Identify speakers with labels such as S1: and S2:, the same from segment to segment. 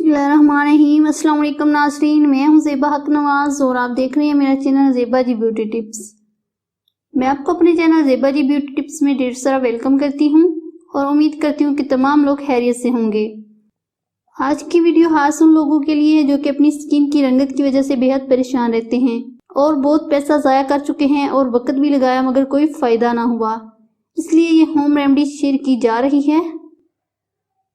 S1: बिस्मिल्लाहिर्रहमानिर्रहीम। अस्सलाम वालेकुम नाज़रीन, मैं हूं ज़ेबा हक नवाज़ और आप देख रहे हैं मेरा चैनल ज़ेबा जी ब्यूटी टिप्स। मैं आपको अपने चैनल ज़ेबा जी ब्यूटी टिप्स में ढेर सारा वेलकम करती हूं और उम्मीद करती हूं कि तमाम लोग खैरियत से होंगे। आज की वीडियो खास उन लोगों के लिए है जो कि अपनी स्किन की रंगत की वजह से बेहद परेशान रहते हैं और बहुत पैसा ज़ाया कर चुके हैं और वक्त भी लगाया मगर कोई फ़ायदा ना हुआ। इसलिए ये होम रेमेडी शेयर की जा रही है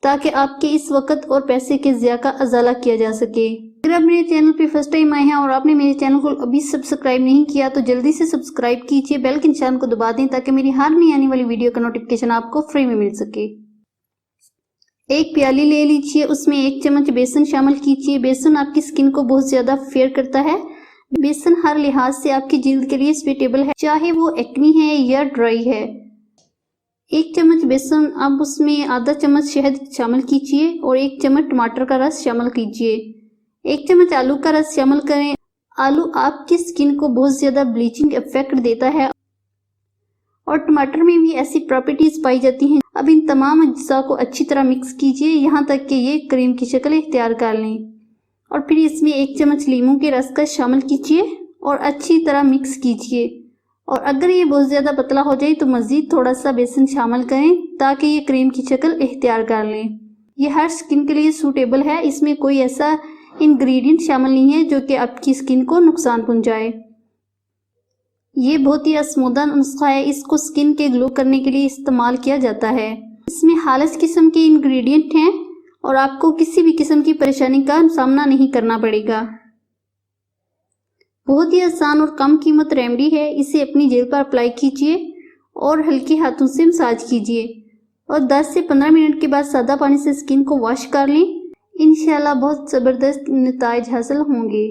S1: ताकि आपके इस वक्त और पैसे के ज़िया का अजाला किया जा सके। अगर आप मेरे चैनल पे फर्स्ट टाइम आए हैं और आपने मेरे चैनल को अभी सब्सक्राइब नहीं किया तो जल्दी से सब्सक्राइब कीजिए, बेल के निशान को दबा दें ताकि मेरी हर नई आने वाली वीडियो का नोटिफिकेशन आपको फ्री में मिल सके। एक प्याली ले लीजिए, उसमें 1 चम्मच बेसन शामिल कीजिए। बेसन आपकी स्किन को बहुत ज़्यादा फेयर करता है। बेसन हर लिहाज से आपकी जिल्द के लिए स्वीटेबल है, चाहे वो एक्नी है या ड्राई है। 1 चम्मच बेसन, अब उसमें आधा चम्मच शहद शामिल कीजिए और 1 चम्मच टमाटर का रस शामिल कीजिए। 1 चम्मच आलू का रस शामिल करें। आलू आपकी स्किन को बहुत ज़्यादा ब्लीचिंग इफेक्ट देता है और टमाटर में भी ऐसी प्रॉपर्टीज पाई जाती हैं। अब इन तमाम अज्जा को अच्छी तरह मिक्स कीजिए यहाँ तक कि ये क्रीम की शक्ल इख्तियार कर लें और फिर इसमें 1 चम्मच लीमू के रस का शामिल कीजिए और अच्छी तरह मिक्स कीजिए। और अगर ये बहुत ज़्यादा पतला हो जाए तो मज़ीद थोड़ा सा बेसन शामिल करें ताकि ये क्रीम की शक्ल इख्तियार कर लें। ये हर स्किन के लिए सूटेबल है, इसमें कोई ऐसा इंग्रेडिएंट शामिल नहीं है जो कि आपकी स्किन को नुकसान पहुंचाए। ये बहुत ही आजमूदा नुस्खा है, इसको स्किन के ग्लो करने के लिए इस्तेमाल किया जाता है। इसमें खालिस किस्म के इंग्रेडिएंट हैं और आपको किसी भी किस्म की परेशानी का सामना नहीं करना पड़ेगा। बहुत ही आसान और कम कीमत रेमेडी है। इसे अपनी जेल पर अप्लाई कीजिए और हल्के हाथों से मसाज कीजिए और 10 से 15 मिनट के बाद सादा पानी से स्किन को वॉश कर लें। इंशाल्लाह बहुत ज़बरदस्त नतीजे हासिल होंगे।